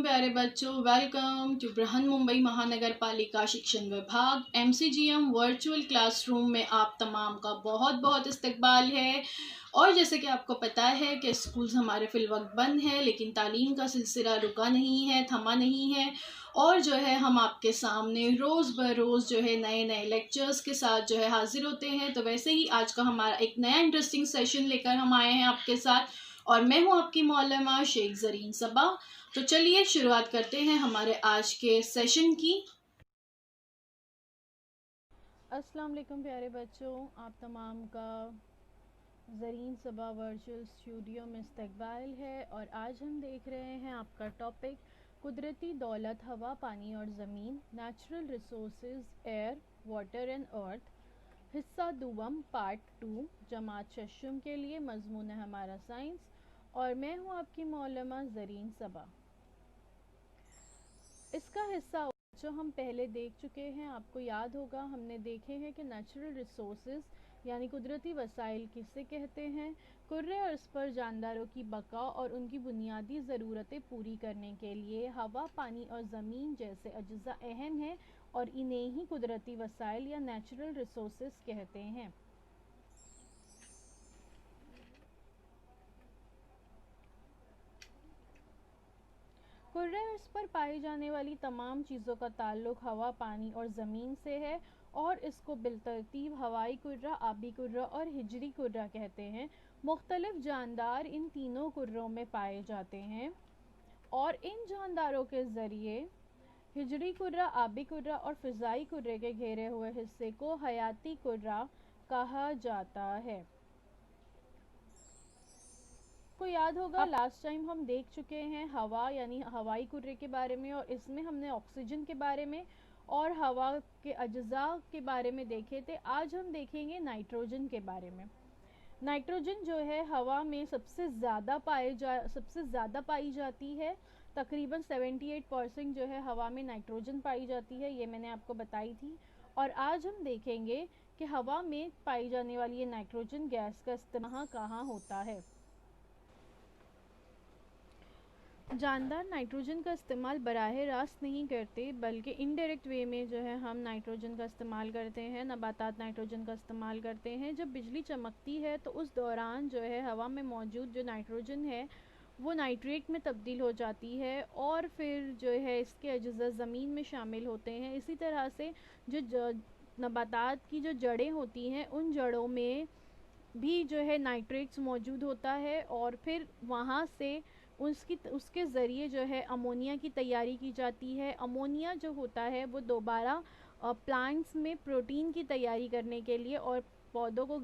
प्यारे बच्चों, welcome to Brihan Mumbai महानगर पालिका शिक्षण विभाग MCGM वर्चुअल क्लासरूम में आप तमाम का बहुत बहुत इस्तकबाल है। और जैसे कि आपको पता है कि स्कूल्स हमारे फिलवक्त बंद है, लेकिन तालीम का सिलसिला रुका नहीं है, थमा नहीं है। और जो है हम आपके सामने रोज़ बरोज़ जो है नए नए लेक्चर्स के साथ जो है हाजिर होते हैं। तो वैसे ही आज का हमारा एक नया इंटरेस्टिंग सेशन लेकर हम आए हैं आपके साथ, और मैं हूँ आपकी मौलमा शेख ज़रीन सबा। तो चलिए शुरुआत करते हैं हमारे आज के सेशन की। अस्सलाम वालेकुम प्यारे बच्चों, आप तमाम का ज़रीन सबा वर्चुअल स्टूडियो में इस्तकबाल है। और आज हम देख रहे हैं आपका टॉपिक कुदरती दौलत हवा, पानी और ज़मीन, natural resources air, water and earth, हिस्सा दुवम पार्ट 2, जमात शशुम के लिए। मजमून है हमारा साइंस और मैं हूँ आपकी मौलमा ज़रीन सबा। इसका हिस्सा जो हम पहले देख चुके हैं, आपको याद होगा, हमने देखे हैं कि नेचुरल रिसोर्सेज यानी कुदरती वसाइल किसे कहते हैं। कुर्रे और इस पर जानदारों की बका और उनकी बुनियादी ज़रूरतें पूरी करने के लिए हवा, पानी और ज़मीन जैसे अज्जा अहम हैं और इन्हें ही कुदरती वसाइल या नेचुरल रिसोर्सेज कहते हैं। कुर्रे अर्ज़ पर पाई जाने वाली तमाम चीज़ों का ताल्लुक हवा, पानी और ज़मीन से है और इसको बिलतरतीब हवाई कुर्रा, आबी कुर्रा और हिजरी कुर्रा कहते हैं। मुख्तलिफ जानदार इन तीनों कुर्रों में पाए जाते हैं और इन जानदारों के ज़रिए हिजरी कुर्रा, आबी कुर्रा और फ़िज़ाई कुर्रे के घेरे हुए हिस्से को हयाती कुर्रा कहा जाता है। को याद होगा, लास्ट टाइम हम देख चुके हैं हवा यानी हवाई कुर्रे के बारे में, और इसमें हमने ऑक्सीजन के बारे में और हवा के अज्जा के बारे में देखे थे। आज हम देखेंगे नाइट्रोजन के बारे में। नाइट्रोजन जो है हवा में सबसे ज़्यादा पाई जाती है। तकरीबन 78% जो है हवा में नाइट्रोजन पाई जाती है, ये मैंने आपको बताई थी। और आज हम देखेंगे कि हवा में पाई जाने वाली ये नाइट्रोजन गैस का इस्तेमाल कहाँ होता है। जानदार नाइट्रोजन का इस्तेमाल बराह रास्त नहीं करते, बल्कि इनडायरेक्ट वे में जो है हम नाइट्रोजन का इस्तेमाल करते हैं। नबातात नाइट्रोजन का इस्तेमाल करते हैं। जब बिजली चमकती है तो उस दौरान जो है हवा में मौजूद जो नाइट्रोजन है वो नाइट्रेट में तब्दील हो जाती है और फिर जो है इसके अज्जा ज़मीन में शामिल होते हैं। इसी तरह से जो नबातात की जो जड़ें होती हैं, उन जड़ों में भी जो है नाइट्रेट्स मौजूद होता है और फिर वहाँ से उसके ज़रिए जो है अमोनिया की तैयारी की जाती है। अमोनिया जो होता है वो दोबारा प्लांट्स में प्रोटीन की तैयारी करने के लिए और पौधों को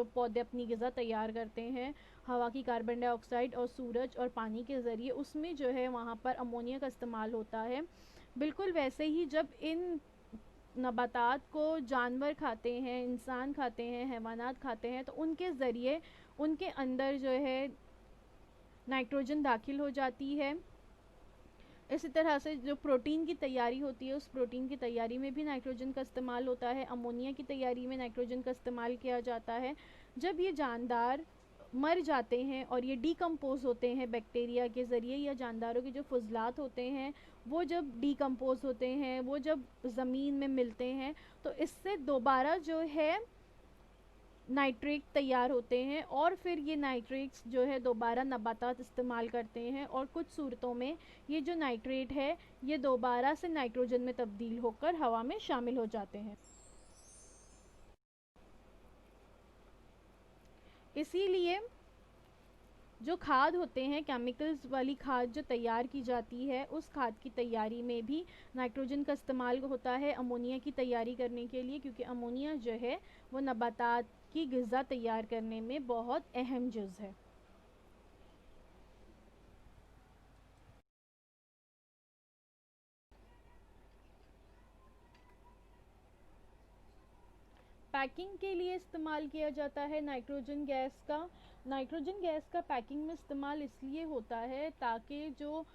पौधे अपनी ग़िज़ा तैयार करते हैं हवा की कार्बन डाइऑक्साइड और सूरज और पानी के ज़रिए, उसमें जो है वहाँ पर अमोनिया का इस्तेमाल होता है। बिल्कुल वैसे ही जब इन नबातात को जानवर खाते हैं, इंसान खाते हैं, हैवानात खाते हैं, तो उनके ज़रिए उनके अंदर जो है नाइट्रोजन दाखिल हो जाती है। इसी तरह से जो प्रोटीन की तैयारी होती है, उस प्रोटीन की तैयारी में भी नाइट्रोजन का इस्तेमाल होता है। अमोनिया की तैयारी में नाइट्रोजन का इस्तेमाल किया जाता है। जब ये जानदार मर जाते हैं और ये डीकम्पोज़ होते हैं बैक्टीरिया के ज़रिए, या जानदारों के जो फजलात होते हैं वो जब डीकम्पोज़ होते हैं, वो जब ज़मीन में मिलते हैं, तो इससे दोबारा जो है नाइट्रेट तैयार होते हैं और फिर ये नाइट्रेट्स जो है दोबारा नबातात इस्तेमाल करते हैं और कुछ सूरतों में ये जो नाइट्रेट है ये दोबारा से नाइट्रोजन में तब्दील होकर हवा में शामिल हो जाते हैं। इसीलिए जो खाद होते हैं, केमिकल्स वाली खाद जो तैयार की जाती है, उस खाद की तैयारी में भी नाइट्रोजन का इस्तेमाल होता है अमोनिया की तैयारी करने के लिए, क्योंकि अमोनिया जो है वो नबातात की ग़िज़ा तैयार करने में बहुत अहम जुज़ है। पैकिंग के लिए इस्तेमाल किया जाता है नाइट्रोजन गैस का। नाइट्रोजन गैस का पैकिंग में इस्तेमाल इसलिए होता है ताकि जो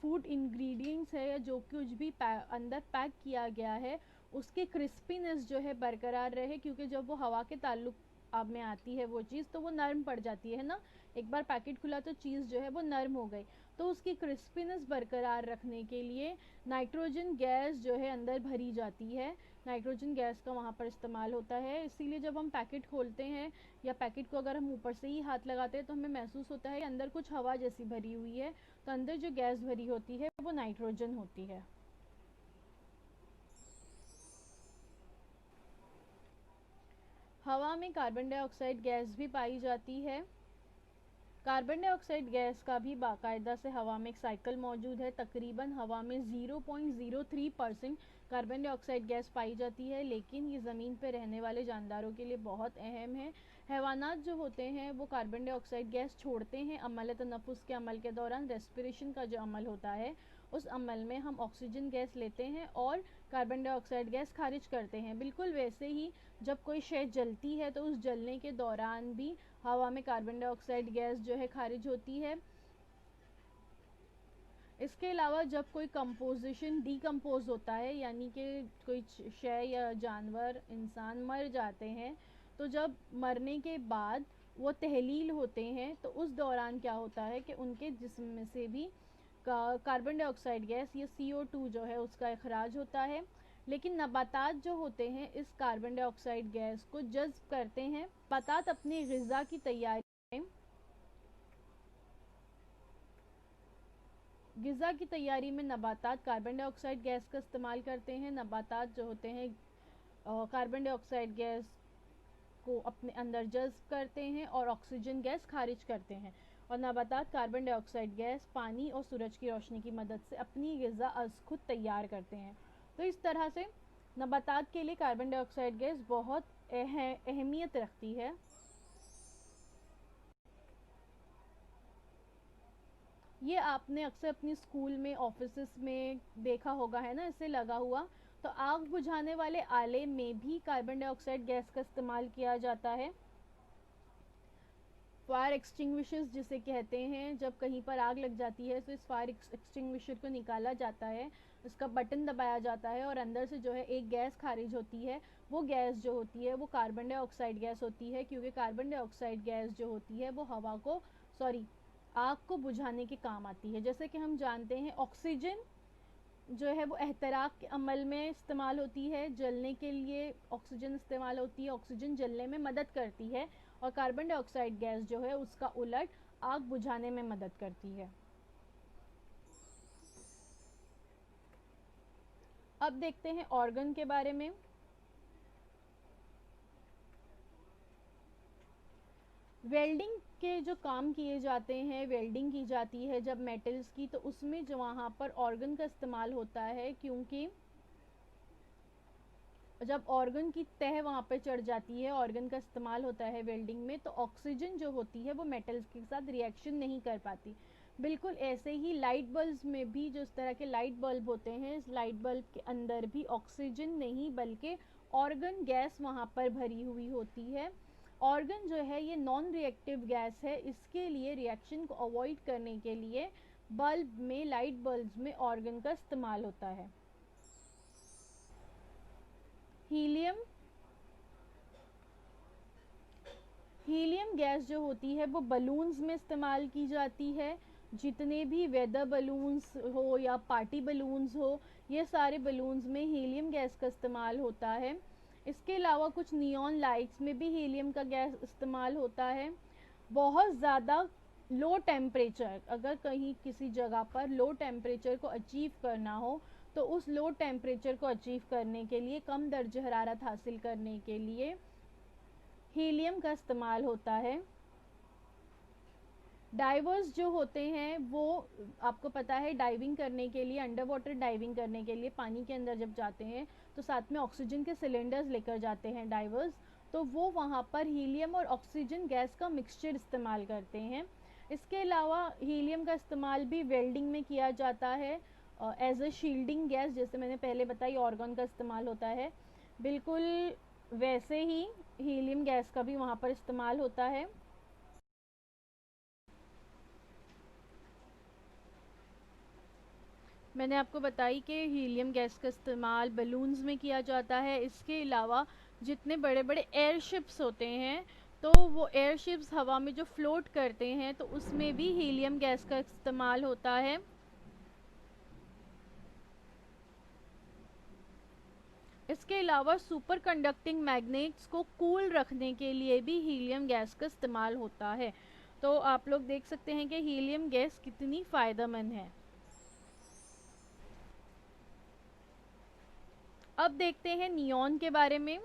फूड इंग्रेडिएंट्स है या जो कुछ भी अंदर पैक किया गया है उसकी क्रिस्पीनेस जो है बरकरार रहे, क्योंकि जब वो हवा के ताल्लुक अब में आती है वो चीज़ तो वो नरम पड़ जाती है ना। एक बार पैकेट खुला तो चीज़ जो है वो नरम हो गई, तो उसकी क्रिस्पीनेस बरकरार रखने के लिए नाइट्रोजन गैस जो है अंदर भरी जाती है, नाइट्रोजन गैस का वहाँ पर इस्तेमाल होता है। इसीलिए जब हम पैकेट खोलते हैं या पैकेट को अगर हम ऊपर से ही हाथ लगाते हैं तो हमें महसूस होता है कि अंदर कुछ हवा जैसी भरी हुई है, तो अंदर जो गैस भरी होती है वो नाइट्रोजन होती है। हवा में कार्बन डाइऑक्साइड गैस भी पाई जाती है। कार्बन डाइऑक्साइड गैस का भी बाकायदा से हवा में एक साइकिल मौजूद है। तकरीबन हवा में 0.03% कार्बन डाइऑक्साइड गैस पाई जाती है, लेकिन ये ज़मीन पर रहने वाले जानदारों के लिए बहुत अहम है। हैवानात जो होते हैं वो कार्बन डाइऑक्साइड गैस छोड़ते हैं अमल तनफ़ुस के अमल के दौरान। रेस्पिरेशन का जो अमल होता है उस अमल में हम ऑक्सीजन गैस लेते हैं और कार्बन डाइऑक्साइड गैस खारिज करते हैं। बिल्कुल वैसे ही जब कोई शय जलती है तो उस जलने के दौरान भी हवा में कार्बन डाइऑक्साइड गैस जो है खारिज होती है। इसके अलावा जब कोई कंपोजिशन डीकम्पोज होता है, यानी कि कोई शय या जानवर इंसान मर जाते हैं, तो जब मरने के बाद वो तहलील होते हैं तो उस दौरान क्या होता है कि उनके जिस्म में से भी कार्बन डाइऑक्साइड गैस या CO2 जो है उसका इखराज होता है। लेकिन नबातात जो होते हैं इस कार्बन डाइऑक्साइड गैस को जज्ब करते हैं। नबातात अपनी ग़िज़ा की तैयारी में नबातात कार्बन डाइऑक्साइड गैस का इस्तेमाल करते हैं। नबातात जो होते हैं कार्बन डाइऑक्साइड गैस को अपने अंदर जज्ब करते हैं और ऑक्सीजन गैस खारिज करते हैं, और नबातात कार्बन डाइऑक्साइड गैस पानी और सूरज की रोशनी की मदद से अपनी ग़िज़ा अज़ खुद तैयार करते हैं। तो इस तरह से नबातात के लिए कार्बन डाइऑक्साइड गैस बहुत अहमियत रखती है। ये आपने अक्सर अपनी स्कूल में, ऑफिसेस में देखा होगा, है ना, इसे लगा हुआ। तो आग बुझाने वाले आले में भी कार्बन डाइऑक्साइड गैस का इस्तेमाल किया जाता है। फायर एक्सटिंग्विशर्स जिसे कहते हैं, जब कहीं पर आग लग जाती है तो इस फायर एक्सटिंग्विशर को निकाला जाता है, उसका बटन दबाया जाता है और अंदर से जो है एक गैस खारिज होती है। वो गैस जो होती है वो कार्बन डाइऑक्साइड गैस होती है, क्योंकि कार्बन डाइऑक्साइड गैस जो होती है वो आग को बुझाने के काम आती है। जैसे कि हम जानते हैं ऑक्सीजन जो है वो एहतराक के अमल में इस्तेमाल होती है, जलने के लिए ऑक्सीजन इस्तेमाल होती है, ऑक्सीजन जलने में मदद करती है, और कार्बन डाइऑक्साइड गैस जो है उसका उलट आग बुझाने में मदद करती है। अब देखते हैं ऑर्गन के बारे में। वेल्डिंग के जो काम किए जाते हैं, वेल्डिंग की जाती है जब मेटल्स की, तो उसमें जो वहाँ पर ऑर्गन का इस्तेमाल होता है, क्योंकि जब ऑर्गन की तह वहाँ पर चढ़ जाती है, ऑर्गन का इस्तेमाल होता है वेल्डिंग में, तो ऑक्सीजन जो होती है वो मेटल्स के साथ रिएक्शन नहीं कर पाती। बिल्कुल ऐसे ही लाइट बल्ब में भी जो इस तरह के लाइट बल्ब होते हैं, इस लाइट बल्ब के अंदर भी ऑक्सीजन नहीं बल्कि ऑर्गन गैस वहाँ पर भरी हुई होती है। ऑर्गन जो है ये नॉन रिएक्टिव गैस है, इसके लिए रिएक्शन को अवॉइड करने के लिए बल्ब में, लाइट बल्ब में ऑर्गन का इस्तेमाल होता है। हीलियम गैस जो होती है वो बलून्स में इस्तेमाल की जाती है। जितने भी वेदर बलून्स हो या पार्टी बलून्स हो, ये सारे बलून्स में हीलियम गैस का इस्तेमाल होता है। इसके अलावा कुछ नियॉन लाइट्स में भी हीलियम का गैस इस्तेमाल होता है। बहुत ज़्यादा लो टेम्परेचर, अगर कहीं किसी जगह पर लो टेम्परेचर को अचीव करना हो, तो उस लो टेम्परेचर को अचीव करने के लिए, कम दर्जे हरारत हासिल करने के लिए हीलियम का इस्तेमाल होता है। डाइवर्स जो होते हैं वो आपको पता है डाइविंग करने के लिए, अंडर वाटर डाइविंग करने के लिए पानी के अंदर जब जाते हैं तो साथ में ऑक्सीजन के सिलेंडर्स लेकर जाते हैं डाइवर्स, तो वो वहाँ पर हीलियम और ऑक्सीजन गैस का मिक्सचर इस्तेमाल करते हैं। इसके अलावा हीलियम का इस्तेमाल भी वेल्डिंग में किया जाता है एज अ शील्डिंग गैस। जैसे मैंने पहले बताई ऑर्गन का इस्तेमाल होता है, बिल्कुल वैसे ही हीलियम गैस का भी वहाँ पर इस्तेमाल होता है। मैंने आपको बताई कि हीलियम गैस का इस्तेमाल बलून्स में किया जाता है। इसके अलावा जितने बड़े बड़े एयरशिप्स होते हैं तो वो एयरशिप्स हवा में जो फ्लोट करते हैं तो उसमें भी हीलियम गैस का इस्तेमाल होता है। इसके अलावा सुपर कंडक्टिंग मैग्नेट्स को कूल रखने के लिए भी हीलियम गैस का इस्तेमाल होता है। तो आप लोग देख सकते हैं कि हीलियम गैस कितनी फ़ायदेमंद है। अब देखते हैं नियॉन के बारे में।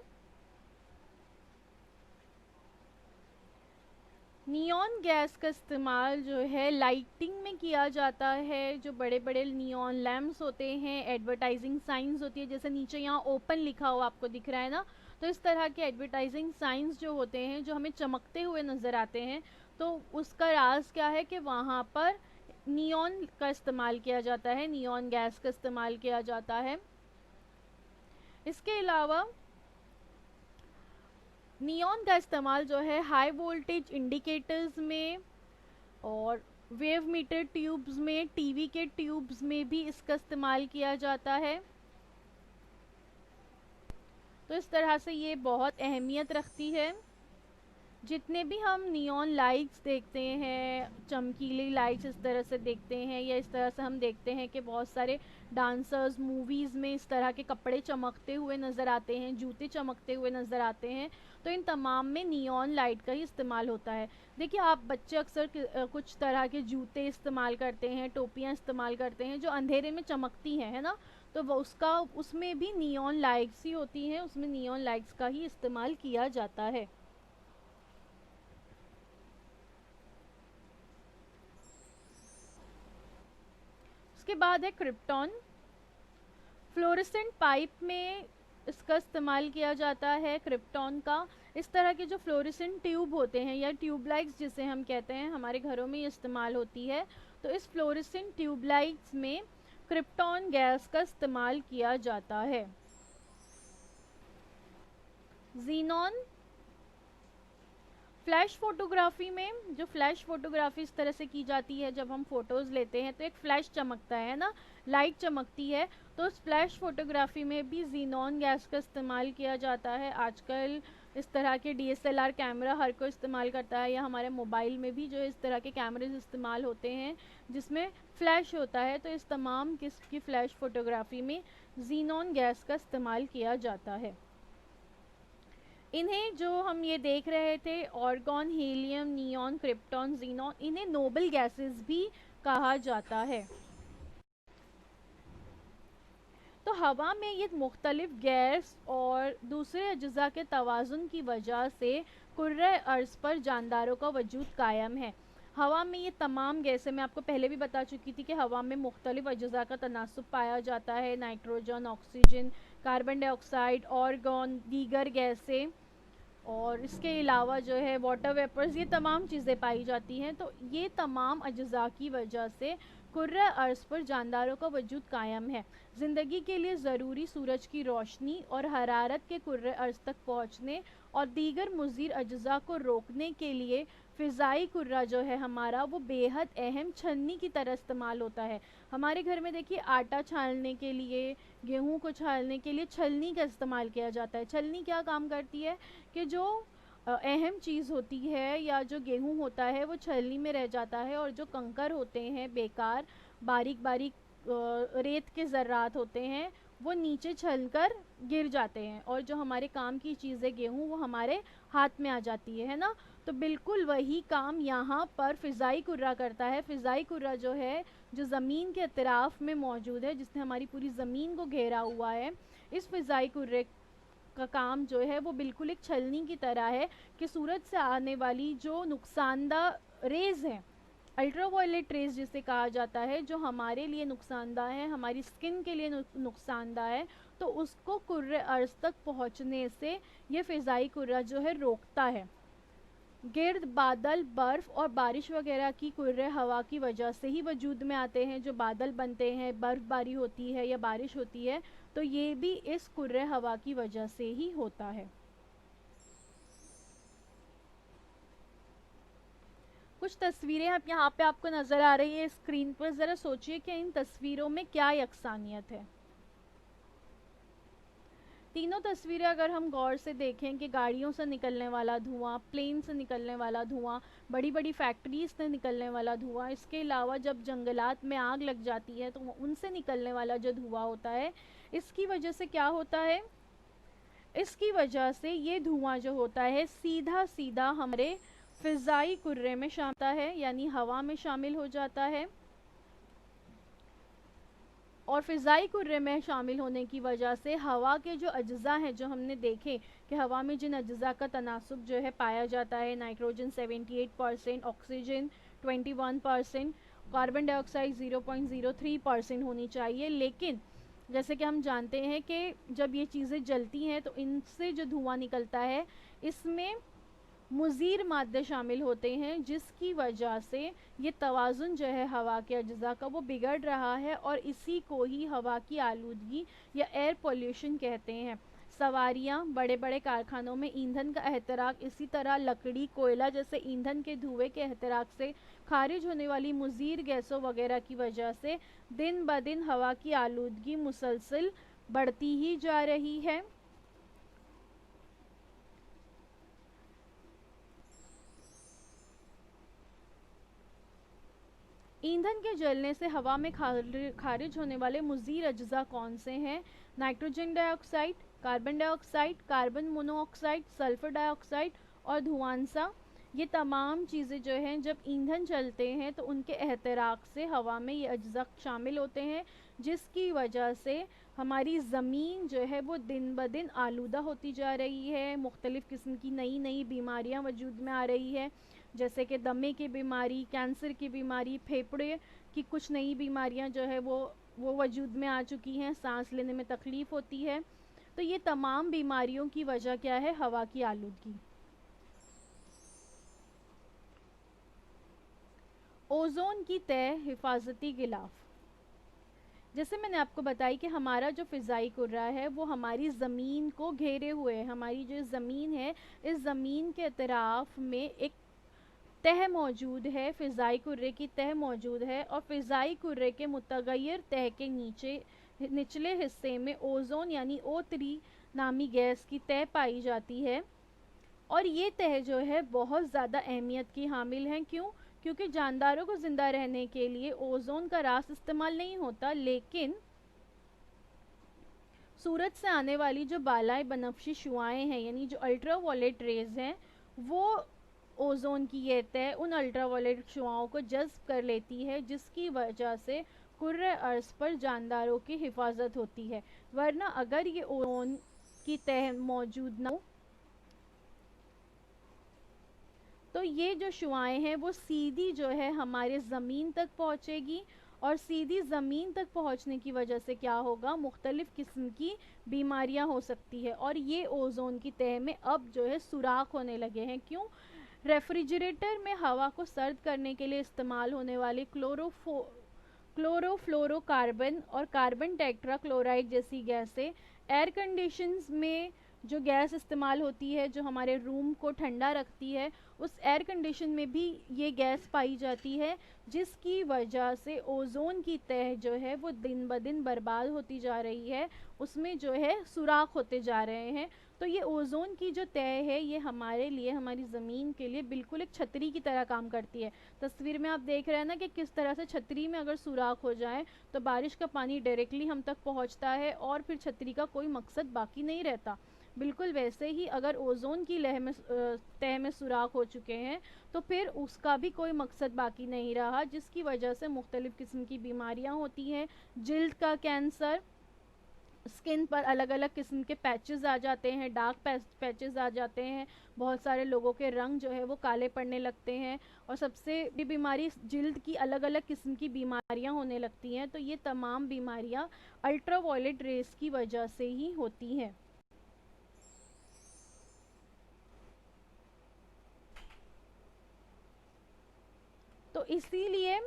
नियॉन गैस का इस्तेमाल जो है लाइटिंग में किया जाता है। जो बड़े बड़े नियॉन लैम्प्स होते हैं, एडवर्टाइजिंग साइंस होती है, जैसे नीचे यहाँ ओपन लिखा हुआ आपको दिख रहा है ना, तो इस तरह के एडवर्टाइजिंग साइंस जो होते हैं जो हमें चमकते हुए नज़र आते हैं, तो उसका राज क्या है कि वहाँ पर नियॉन का इस्तेमाल किया जाता है, नियॉन गैस का इस्तेमाल किया जाता है। इसके अलावा नियॉन का इस्तेमाल जो है हाई वोल्टेज इंडिकेटर्स में और वेव मीटर ट्यूब्स में, टीवी के ट्यूब्स में भी इसका इस्तेमाल किया जाता है। तो इस तरह से ये बहुत अहमियत रखती है। जितने भी हम नियॉन लाइट्स देखते हैं, चमकीली लाइट्स इस तरह से देखते हैं, या इस तरह से हम देखते हैं कि बहुत सारे डांसर्स मूवीज़ में इस तरह के कपड़े चमकते हुए नज़र आते हैं, जूते चमकते हुए नज़र आते हैं, तो इन तमाम में नियॉन लाइट का ही इस्तेमाल होता है। देखिए, आप बच्चे अक्सर कुछ तरह के जूते इस्तेमाल करते हैं, टोपियाँ इस्तेमाल करते हैं जो अंधेरे में चमकती हैं, है ना, तो वो उसमें भी नियॉन लाइट्स ही होती हैं, उसमें नियॉन लाइट्स का ही इस्तेमाल किया जाता है। उसके बाद है क्रिप्टॉन। फ्लोरेसेंट पाइप में इसका इस्तेमाल किया जाता है क्रिप्टॉन का। इस तरह के जो फ्लोरेसेंट ट्यूब होते हैं या ट्यूबलाइट्स जिसे हम कहते हैं, हमारे घरों में ये इस्तेमाल होती है। तो इस फ्लोरेसेंट ट्यूबलाइट्स में क्रिप्टॉन गैस का इस्तेमाल किया जाता है। जीनॉन। फ्लैश फोटोग्राफी में, जो फ्लैश फोटोग्राफी इस तरह से की जाती है, जब हम फोटोज़ लेते हैं तो एक फ्लैश चमकता है ना, लाइट चमकती है, तो उस फ्लैश फोटोग्राफी में भी जीनॉन गैस का इस्तेमाल किया जाता है। आजकल इस तरह के डीएसएलआर कैमरा हर कोई इस्तेमाल करता है, या हमारे मोबाइल में भी जो इस तरह के कैमरेज इस्तेमाल होते हैं जिसमें फ्लैश होता है, तो इस तमाम किस्म की फ्लैश फोटोग्राफी में जीनॉन गैस का इस्तेमाल किया जाता है। इन्हें जो हम ये देख रहे थे, organ, helium, neon, krypton, xenon, इन्हें नोबल गैसेस भी कहा जाता है। तो हवा में ये मुख्तलिफ गैस और दूसरे अज्जा के तवाज़ुन की वजह से कुर्रे अर्ज़ पर जानदारों का वजूद कायम है। हवा में ये तमाम गैसें, मैं आपको पहले भी बता चुकी थी कि हवा में मुख्तलिफ अज्जा का तनासुब पाया जाता है, nitrogen, oxygen, carbon dioxide, organ, दीगर गैसें, और इसके अलावा जो है वाटर वेपर्स, ये तमाम चीज़ें पाई जाती हैं। तो ये तमाम अज्जा की वजह से कुर्रा अर्ज़ पर जानदारों का वजूद कायम है। ज़िंदगी के लिए ज़रूरी सूरज की रोशनी और हरारत के कुर्रे अर्ज़ तक पहुँचने और दीगर मुज़िर अज्जा को रोकने के लिए फ़िज़ाई कुर्रा जो है हमारा, वो बेहद अहम छन्नी की तरह इस्तेमाल होता है। हमारे घर में देखिए, आटा छानने के लिए, गेहूँ को छानने के लिए छलनी का इस्तेमाल किया जाता है। छलनी क्या काम करती है कि जो अहम चीज़ होती है या जो गेहूँ होता है वो छलनी में रह जाता है, और जो कंकर होते हैं बेकार, बारीक बारीक रेत के ज़र्रात होते हैं, वो नीचे छलकर गिर जाते हैं, और जो हमारे काम की चीज़ें गेहूँ वो हमारे हाथ में आ जाती है ना। तो बिल्कुल वही काम यहाँ पर फ़िज़ाई कुर्रा करता है। फ़िज़ाई कुर्रा जो है, जो ज़मीन के अतराफ़ में मौजूद है, जिसने हमारी पूरी ज़मीन को घेरा हुआ है, इस फ़िज़ाई कुर्रे का काम जो है वो बिल्कुल एक छलनी की तरह है कि सूरज से आने वाली जो नुकसानदाह रेज़ हैं, अल्ट्रावायलेट रेज़ जिसे कहा जाता है, जो हमारे लिए नुकसानदाह है, हमारी स्किन के लिए नुकसानदाह है, तो उसको कुर्रे अर्ज़ तक पहुंचने से ये फ़िज़ाई कुर्रा जो है रोकता है। गिर्द बादल, बर्फ़ और बारिश वगैरह की कुर्रे हवा की वजह से ही वजूद में आते हैं। जो बादल बनते हैं, बर्फ़बारी होती है या बारिश होती है, तो ये भी इस कुर्रे हवा की वजह से ही होता है। कुछ तस्वीरें अब यहाँ पे आपको नज़र आ रही है स्क्रीन पर। ज़रा सोचिए कि इन तस्वीरों में क्या यकसानियत है। तीनों तस्वीरें अगर हम गौर से देखें कि गाड़ियों से निकलने वाला धुआं, प्लेन से निकलने वाला धुआं, बड़ी बड़ी फैक्ट्रीज से निकलने वाला धुआं, इसके अलावा जब जंगलात में आग लग जाती है तो उनसे निकलने वाला जो धुआं होता है, इसकी वजह से क्या होता है, इसकी वजह से ये धुआं जो होता है सीधा सीधा हमारे फिजाई कुर्रे में शामिल है, यानी हवा में शामिल हो जाता है। और फ़िज़ाई कुर्रे में शामिल होने की वजह से हवा के जो अज्जा हैं, जो हमने देखे कि हवा में जिन अज्जा का तनासुब जो है पाया जाता है, नाइट्रोजन 78%, ऑक्सीजन 21%, कार्बन डाइऑक्साइड 0.03% होनी चाहिए। लेकिन जैसे कि हम जानते हैं कि जब ये चीज़ें जलती हैं तो इनसे जो धुआं निकलता है, इसमें मुज़ीर मादे शामिल होते हैं, जिसकी वजह से ये तवाज़ुन जो है हवा के अज्जा का वो बिगड़ रहा है, और इसी को ही हवा की आलूदगी या एयर पोल्यूशन कहते हैं। सवारियाँ, बड़े बड़े कारखानों में ईंधन का एहतराक, इसी तरह लकड़ी, कोयला जैसे ईंधन के धुएँ के एहतराक से खारिज होने वाली मुज़ीर गैसों वगैरह की वजह से दिन ब दिन हवा की आलूदगी मुसलसल बढ़ती ही जा रही है। ईंधन के जलने से हवा में खारिज होने वाले मुज़ीर अज्जा कौन से हैं? Nitrogen dioxide, carbon dioxide, carbon monoxide, sulphur dioxide और धुआंसा। ये तमाम चीज़ें जो हैं जब ईंधन जलते हैं तो उनके एहतराक से हवा में ये अज्जा शामिल होते हैं, जिसकी वजह से हमारी ज़मीन जो है वो दिन ब दिन आलूदा होती जा रही है। मुख्तलिफ़ किस्म की नई नई बीमारियां वजूद में आ रही है, जैसे कि दमे की बीमारी, कैंसर की बीमारी, फेफड़े की कुछ नई बीमारियां जो है वो वजूद में आ चुकी हैं, सांस लेने में तकलीफ़ होती है। तो ये तमाम बीमारियों की वजह क्या है? हवा की आलूदगी। ओज़ोन की तय हिफाजती गिलाफ। जैसे मैंने आपको बताई कि हमारा जो फ़िज़ाई कुर्रा है वो हमारी ज़मीन को घेरे हुए है। हमारी जो ज़मीन है, इस ज़मीन के अतराफ़ में एक तह मौजूद है, फ़िज़ाई कुर्रे की तह मौजूद है, और फ़िज़ाई कुर्रे के मुतगय्यर तह के नीचे निचले हिस्से में ओज़ोन यानी O3 नामी गैस की तह पाई जाती है। और ये तह जो है बहुत ज़्यादा अहमियत की हामिल है। क्यों? क्योंकि जानदारों को ज़िंदा रहने के लिए ओज़ोन का रास इस्तेमाल नहीं होता, लेकिन सूरज से आने वाली जो बालाए बनफशी शुआएं हैं, यानी जो अल्ट्रावायलेट रेज़ हैं, वो ओज़ोन की ये तह उन अल्ट्रावायलेट शुआओं को जज़्ब कर लेती है, जिसकी वजह से कुर्रे अर्ज़ पर जानदारों की हिफाजत होती है। वरना अगर ये ओज़ोन की तह मौजूद ना हो तो ये जो शुआएं हैं वो सीधी जो है हमारे ज़मीन तक पहुँचेगी, और सीधी ज़मीन तक पहुँचने की वजह से क्या होगा? मुख्तलिफ़ किस्म की बीमारियां हो सकती है। और ये ओज़ोन की तह में अब जो है सुराख होने लगे हैं। क्यों? रेफ्रिजरेटर में हवा को सर्द करने के लिए इस्तेमाल होने वाले क्लोरोफ्लोरोकार्बन और कार्बन टेट्रा क्लोराइड जैसी गैसें, एयर कंडीशंस में जो गैस इस्तेमाल होती है जो हमारे रूम को ठंडा रखती है, उस एयर कंडीशन में भी ये गैस पाई जाती है, जिसकी वजह से ओज़ोन की तह जो है वो दिन ब दिन बर्बाद होती जा रही है, उसमें जो है सुराख होते जा रहे हैं। तो ये ओज़ोन की जो तह है ये हमारे लिए, हमारी ज़मीन के लिए बिल्कुल एक छतरी की तरह काम करती है। तस्वीर में आप देख रहे हैं ना कि किस तरह से छतरी में अगर सुराख हो जाए तो बारिश का पानी डायरेक्टली हम तक पहुंचता है और फिर छतरी का कोई मकसद बाकी नहीं रहता। बिल्कुल वैसे ही अगर ओज़ोन की तह में सुराख हो चुके हैं तो फिर उसका भी कोई मकसद बाकी नहीं रहा, जिसकी वजह से मुख्तलिफ़ किस्म की बीमारियां होती हैं। जिल्द का कैंसर, स्किन पर अलग अलग किस्म के पैचेस आ जाते हैं, डार्क पैचेस आ जाते हैं, बहुत सारे लोगों के रंग जो है वो काले पड़ने लगते हैं, और सबसे बड़ी बीमारी जिल्द की अलग अलग किस्म की बीमारियां होने लगती हैं। तो ये तमाम बीमारियां अल्ट्रावायलेट रेस की वजह से ही होती हैं। तो इसीलिए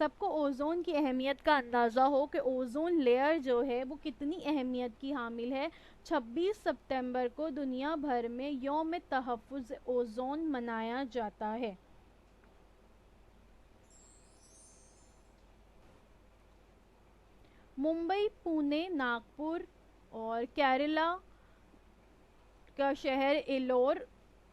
सबको ओज़ोन की अहमियत का अंदाज़ा हो कि ओज़ोन लेयर जो है वो कितनी अहमियत की हामिल है। 26 सितंबर को दुनिया भर में यौम तहफ़्फ़ुज़ ओज़ोन मनाया जाता है। मुंबई, पुणे, नागपुर और केरला का शहर एलोर,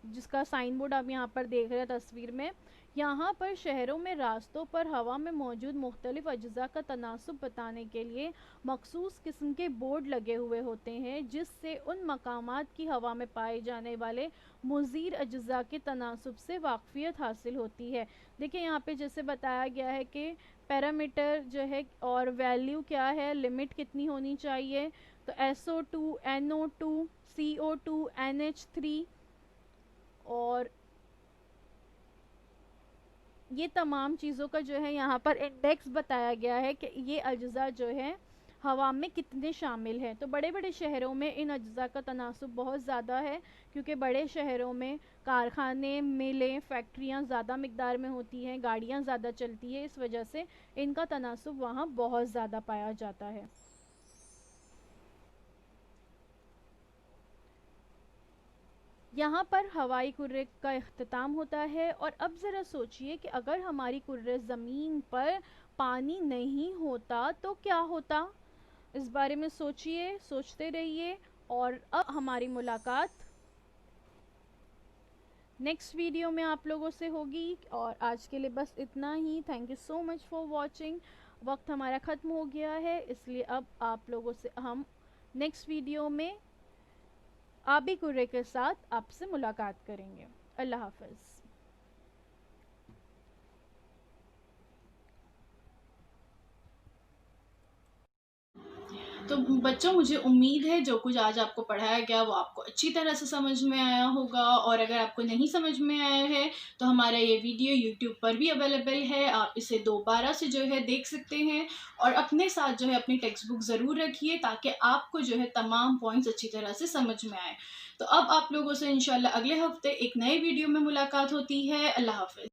जिसका साइन बोर्ड आप यहाँ पर देख रहे हैं तस्वीर में, यहाँ पर शहरों में रास्तों पर हवा में मौजूद मुख्तलिफ अज्जा का तनासुब बताने के लिए मखसूस किस्म के बोर्ड लगे हुए होते हैं, जिससे उन मकामात की हवा में पाए जाने वाले मुज़ीर अज्जा के तनासुब से वाक़फियत हासिल होती है। देखिए यहाँ पे जैसे बताया गया है कि पैरामीटर जो है और वैल्यू क्या है, लिमिट कितनी होनी चाहिए, तो SO2, NO2, CO2, NH3 और ये तमाम चीज़ों का जो है यहाँ पर इंडेक्स बताया गया है कि ये अज्जा जो है हवा में कितने शामिल हैं। तो बड़े बड़े शहरों में इन अज्जा का तनासुब बहुत ज़्यादा है, क्योंकि बड़े शहरों में कारखाने, मिलें, फैक्ट्रियाँ ज़्यादा मिकदार में होती हैं, गाड़ियाँ ज़्यादा चलती है, इस वजह से इनका तनासुब वहाँ बहुत ज़्यादा पाया जाता है। यहाँ पर हवाई कुर्रे का इख्तिताम होता है। और अब ज़रा सोचिए कि अगर हमारी कुर्रे ज़मीन पर पानी नहीं होता तो क्या होता। इस बारे में सोचिए, सोचते रहिए। और अब हमारी मुलाकात नेक्स्ट वीडियो में आप लोगों से होगी। और आज के लिए बस इतना ही। Thank you so much for watching. वक्त हमारा ख़त्म हो गया है, इसलिए अब आप लोगों से हम नेक्स्ट वीडियो में आबी कुर्रे के साथ आपसे मुलाकात करेंगे। अल्लाह हाफ़िज़। तो बच्चों, मुझे उम्मीद है जो कुछ आज आपको पढ़ाया गया वो आपको अच्छी तरह से समझ में आया होगा। और अगर आपको नहीं समझ में आया है तो हमारा ये वीडियो YouTube पर भी अवेलेबल है, आप इसे दोबारा से जो है देख सकते हैं। और अपने साथ जो है अपनी टेक्स्ट बुक ज़रूर रखिए, ताकि आपको जो है तमाम पॉइंट्स अच्छी तरह से समझ में आए। तो अब आप लोगों से इंशाल्लाह अगले हफ्ते एक नए वीडियो में मुलाकात होती है। अल्लाह हाफ़िज़।